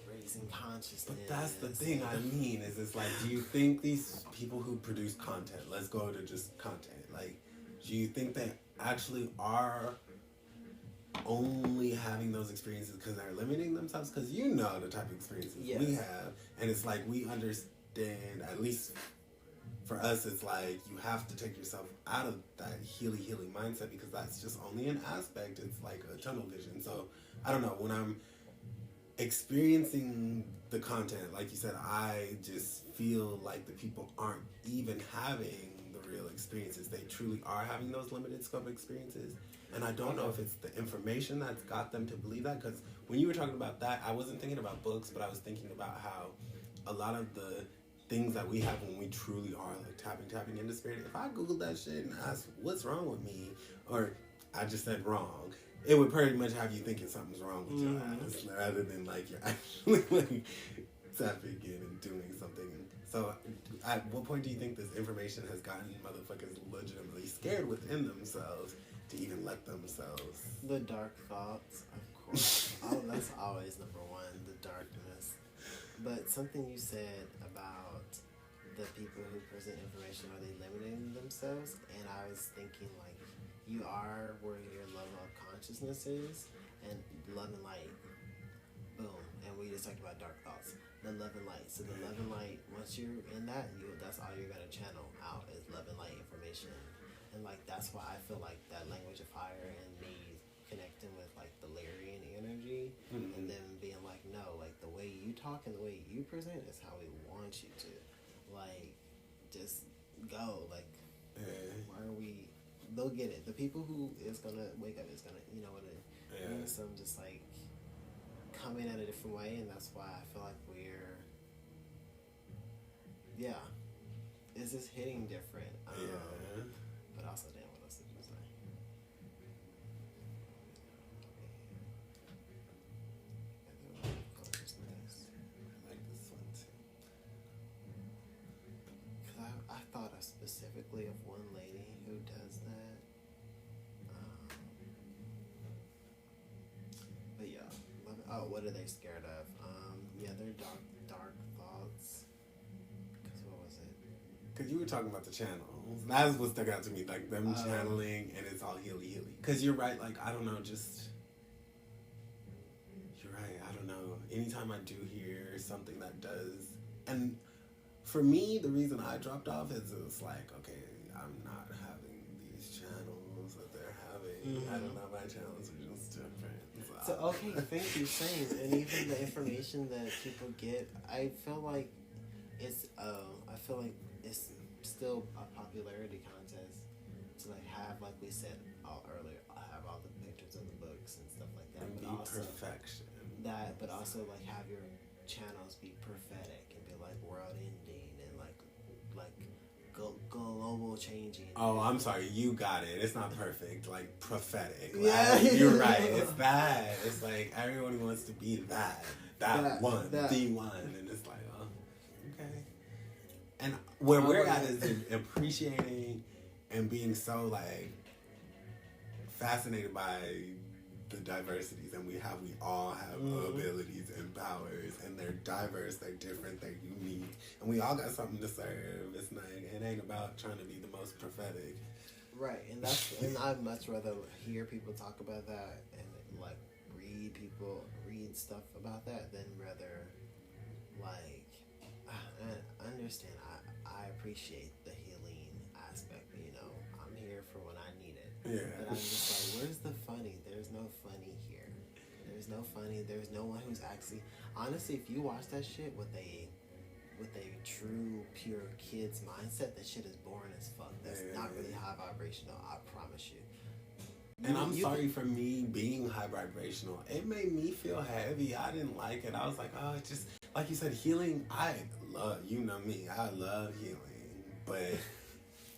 Speaker 1: raising consciousness.
Speaker 2: But that's the thing I mean, is it's like, do you think these people who produce content, let's go to just content, like, do you think they actually are only having those experiences because they're limiting themselves? Because you know the type of experiences we have, and it's like we understand, at least for us, it's like you have to take yourself out of that healing mindset, because that's just only an aspect. It's like a tunnel vision. So I don't know, when I'm experiencing the content, like you said, I just feel like the people aren't even having the real experiences. They truly are having those limited scope experiences. And I don't know if it's the information that's got them to believe that, because when you were talking about that, I wasn't thinking about books, but I was thinking about how a lot of the things that we have when we truly are like tapping into spirit, if I Googled that shit and asked what's wrong with me, or I just said wrong, it would pretty much have you thinking something's wrong with your ass, rather than like you're actually like tapping in and doing something. So at what point do you think this information has gotten motherfuckers legitimately scared within themselves to even let themselves?
Speaker 1: The dark thoughts, of course. That's always number one, the darkness. But something you said about the people who present information, are they limiting themselves? And I was thinking, like, you are where your level of consciousness is. and love and light, boom, and we just talked about dark thoughts. The love and light. So the love and light, once you're in that, that's all you're gonna channel out is love and light information. And like that's why I feel like that language of fire and me connecting with like the Lyrian energy, and then being like, no, like the way you talk and the way you present is how we want you to. Like, just go. Like, why are we? They'll get it. The people who is gonna wake up is gonna, you know what it is. So I'm just like coming at a different way, and that's why I feel like it's just hitting different. But also, damn, what else did you say?
Speaker 2: I like this one too.
Speaker 1: Because I thought specifically of one lady who does that. But yeah, what are they scared of? They're dark thoughts. Because what was it?
Speaker 2: Because you were talking about the channels. That's what stuck out to me, like them channeling, and it's all healy. Because you're right, like, I don't know, you're right, I don't know. Anytime I do hear something that does, and for me, the reason I dropped off is it's like, okay, I'm not having these channels that they're having. I don't know, my channels are just different.
Speaker 1: So, okay, thank you, same. And even the information that people get, I feel like it's still a popularity contest to like have, like we said earlier, have all the pictures of the books and stuff like that.
Speaker 2: And
Speaker 1: but
Speaker 2: be
Speaker 1: also
Speaker 2: perfection.
Speaker 1: But also like have your channels be prophetic and be like world ending and like global changing.
Speaker 2: Oh, I'm sorry, you got it. It's not perfect, like prophetic.
Speaker 1: Yeah,
Speaker 2: like, you're right. It's that. It's like everyone wants to be that one, the one, and it's like, oh, okay. And where we're at is in appreciating and being so like fascinated by the diversities, and we all have abilities and powers, and they're diverse, they're different, they're unique, and we all got something to serve. It's not, it ain't about trying to be the most prophetic,
Speaker 1: right? And I'd much rather hear people talk about that and like read stuff about that than rather like I understand. I appreciate the healing aspect. You know, I'm here for when I need it.
Speaker 2: Yeah.
Speaker 1: But I'm just like, where's the funny? There's no funny here. There's no funny. There's no one who's actually, honestly, if you watch that shit with a true, pure kid's mindset, that shit is boring as fuck. That's not really high vibrational, I promise you.
Speaker 2: And I'm sorry for me being high vibrational. It made me feel heavy. I didn't like it. I was like, oh, it's just, like you said, healing, I love, you know me, I love healing. But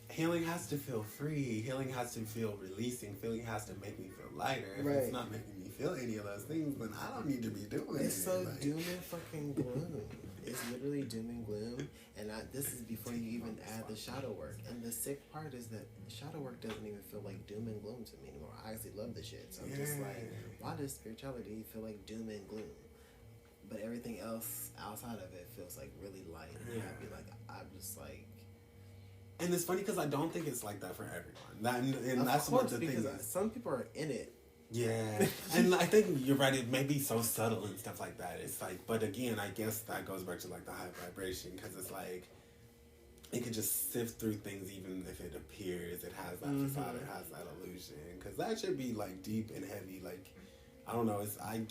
Speaker 2: healing has to feel free. Healing has to feel releasing. Healing has to make me feel lighter. If it's not making me feel any of those things, then I don't need to be doing it.
Speaker 1: It's so doom and fucking gloom. It's literally doom and gloom. And this is before you even add the shadow work. And the sick part is that shadow work doesn't even feel like doom and gloom to me anymore. I actually love the shit. So I'm just like, why does spirituality feel like doom and gloom? But everything else outside of it feels like really light and happy. Like, I'm just like...
Speaker 2: And it's funny because I don't think it's like that for everyone. And that's what the thing is.
Speaker 1: Some people are in it.
Speaker 2: Yeah. And I think you're right. It may be so subtle and stuff like that. It's like, but again, I guess that goes back to like the high vibration, because it's like, it could just sift through things even if it appears. It has that facade. It has that illusion. Because that should be like deep and heavy. Like, I don't know.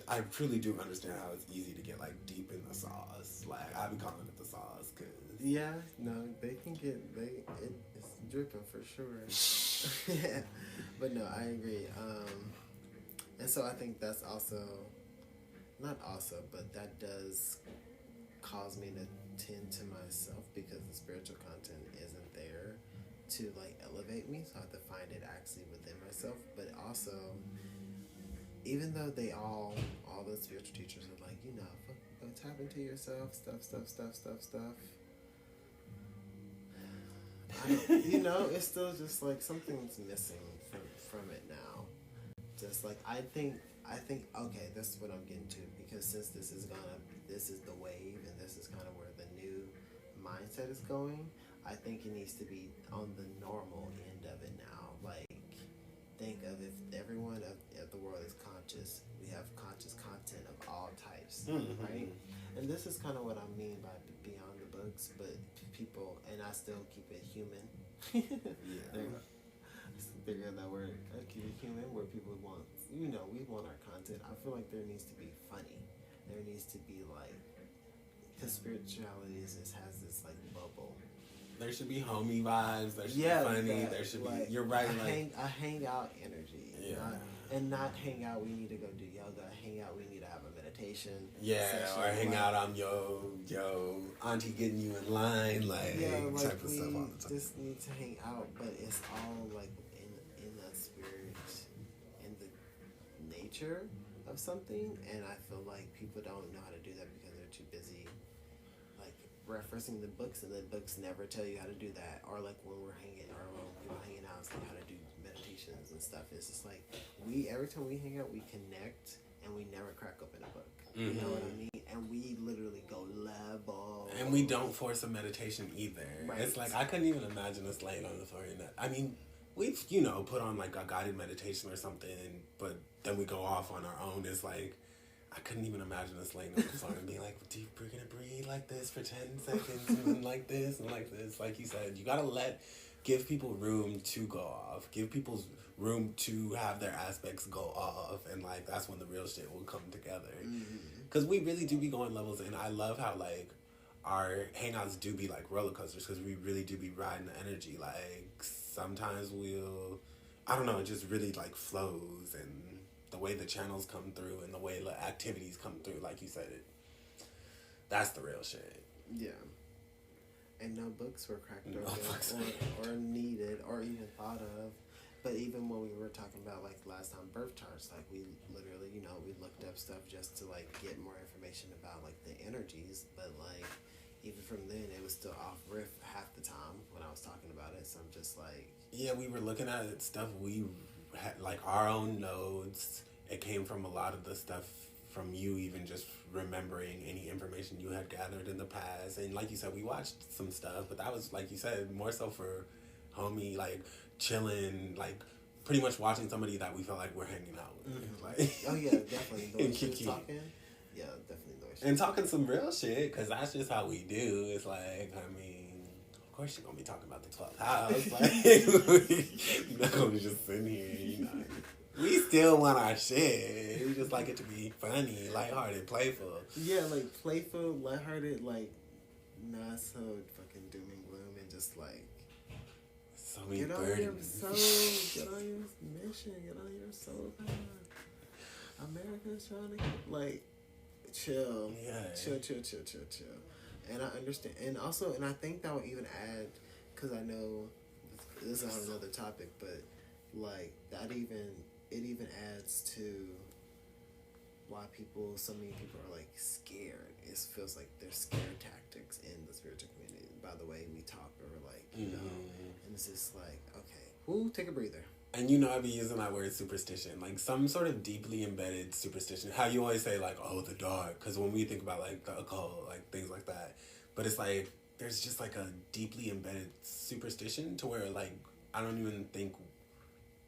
Speaker 2: I truly do understand how it's easy to get like deep in the sauce. Like, I be calling it the sauce.
Speaker 1: Yeah, no, they can get, it's dripping for sure. Yeah, but no, I agree. And so I think that's but that does cause me to tend to myself, because the spiritual content isn't there to like elevate me, so I have to find it actually within myself. But also, even though all the spiritual teachers are like, you know, go tap into yourself, stuff. You know, it's still just like something's missing from it now. Just like I think okay, this is what I'm getting to, because since this is the wave, and this is kind of where the new mindset is going, I think it needs to be on the normal end of it now. Like, think of if everyone of the world is conscious, we have conscious content of all types, right? And this is kind of what I mean by beyond the books, but people, and I still keep it human. Figure out that word, keep it human, where people want, we want our content. I feel like there needs to be funny. There needs to be like, because spirituality has this like bubble.
Speaker 2: There should be homie vibes. There should be funny. There should be. You're right.
Speaker 1: A hangout energy. And not hang out. We need to go do yoga. Hang out. We need to have a meditation.
Speaker 2: Session, or hang out. I'm yo auntie getting you in line, type of stuff all the time.
Speaker 1: Just need to hang out, but it's all like in the spirit, in the nature of something. And I feel like people don't know how to do that because they're too busy referencing the books, and the books never tell you how to do that. Or like when we're hanging, or when people hanging out, it's like how to do meditations and stuff. It's just like every time we hang out, we connect, and we never crack open a book. You know what I mean? And we literally go level.
Speaker 2: And we don't force a meditation either.
Speaker 1: Right.
Speaker 2: It's like I couldn't even imagine us laying on the floor in that. I mean, we've put on like a guided meditation or something, but then we go off on our own. It's like, I couldn't even imagine us laying on the floor and being like, we're going to breathe like this for 10 seconds and then like this and like this. Like you said, you got to give people room to go off. Give people room to have their aspects go off. And like, that's when the real shit will come together. Because we really do be going levels. And I love how like our hangouts do be like roller coasters, because we really do be riding the energy. Like sometimes I don't know, it just really like flows, and the way the channels come through and the way the activities come through, like you said, that's the real shit.
Speaker 1: Yeah. And no books were cracked open or needed or even thought of. But even when we were talking about like last time birth charts, like we literally, we looked up stuff just to like get more information about like the energies. But like even from then, it was still off riff half the time when I was talking about it. So I'm just like,
Speaker 2: yeah, we were looking at stuff we had like our own nodes. It came from a lot of the stuff from you, even just remembering any information you had gathered in the past. And like you said, we watched some stuff, but that was, like you said, more so for homie, like chilling, like pretty much watching somebody that we felt like we're hanging out with. Like,
Speaker 1: oh yeah, definitely. The way she was talking, yeah, definitely the way she
Speaker 2: and talking some real shit, because that's just how we do. It's like, I mean, of course you're gonna be talking about the clubhouse. Like, you're not gonna just sit here, We still want our shit. We just like it to be funny, lighthearted, playful.
Speaker 1: Yeah, like playful, lighthearted, like not so fucking doom and gloom, and just like
Speaker 2: so many burdens.
Speaker 1: Get on your mission, get on your soul path. America's trying to like chill.
Speaker 2: Yeah.
Speaker 1: Chill. And I understand, and also, and I think that would even add, because I know this is another topic, but like it even adds to why so many people are like scared. It feels like there's scare tactics in the spiritual community by the way we talk, or like, and it's just like, okay, take a breather.
Speaker 2: And I'd be using that word superstition, like some sort of deeply embedded superstition. How you always say like, oh, the dark, because when we think about like the occult, like things like that, but it's like there's just like a deeply embedded superstition to where like I don't even think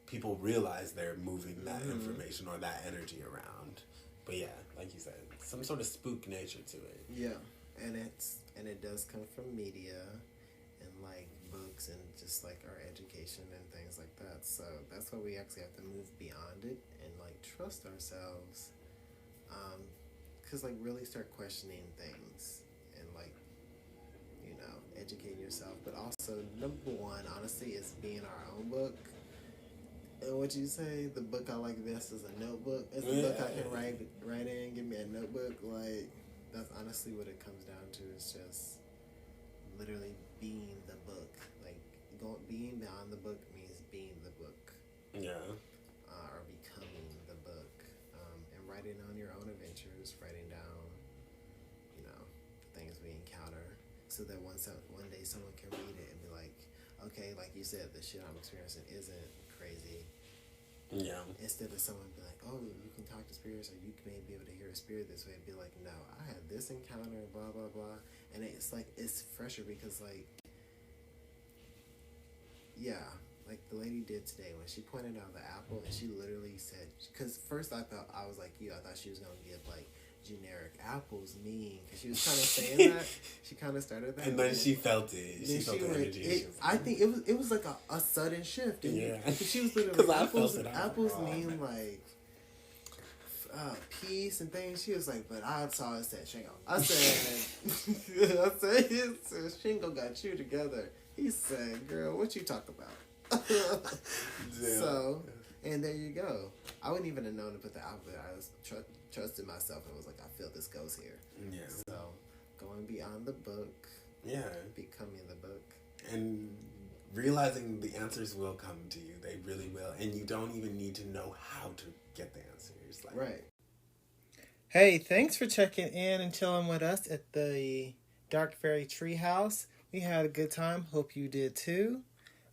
Speaker 2: people realize they're moving that information or that energy around. But yeah, like you said, some sort of spook nature to it.
Speaker 1: Yeah, and it does come from media and like books and just like our education and things like that. So that's why we actually have to move beyond it and like trust ourselves, because like really start questioning things and like educating yourself. But also number one, honestly, is being our own book. And what you say, the book I like best is a notebook. It's a book I can write in, give me a notebook. Like, that's honestly what it comes down to. It's just literally being the book. Like, being beyond the book means being the book.
Speaker 2: Yeah.
Speaker 1: Or becoming the book. And writing on your own adventures, writing down, things we encounter, so that one day someone can read it and be like, okay, like you said, the shit I'm experiencing isn't crazy.
Speaker 2: Yeah. Instead
Speaker 1: of someone be like, oh, you can talk to spirits, or you may be able to hear a spirit this way, be like, no, I had this encounter, blah blah blah. And it's like, it's fresher because like, yeah, like the lady did today when she pointed out the apple and she literally said, because first I was like you, I thought she was gonna give like generic apples mean, because she was kind of saying that. She kind of started that,
Speaker 2: and then she felt it. She felt the energy.
Speaker 1: I think it was like a sudden shift. Yeah, she was literally apples mean like peace and things. She was like, but I saw it said Shingo. I said Shingo got you together. He said, girl, what you talk about? So, and there you go. I wouldn't even have known to put the alphabet. I was trusted myself and was like, I feel this goes here. Yeah. So, going beyond the book. Yeah. Becoming the book.
Speaker 2: And realizing the answers will come to you. They really will. And you don't even need to know how to get the answers. Like,
Speaker 1: right. Hey, thanks for checking in and chilling with us at the Dark Fairy Treehouse. We had a good time. Hope you did too.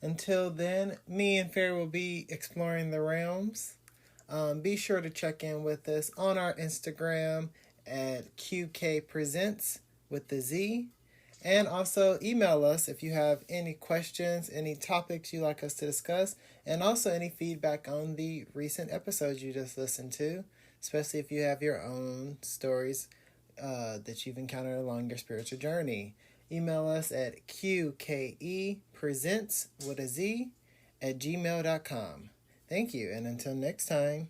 Speaker 1: Until then, me and Fairy will be exploring the realms. Be sure to check in with us on our Instagram at qkpresentz with the Z. And also email us if you have any questions, any topics you'd like us to discuss, and also any feedback on the recent episodes you just listened to, especially if you have your own stories that you've encountered along your spiritual journey. Email us at qkepresentz with a Z at gmail.com. Thank you, and until next time.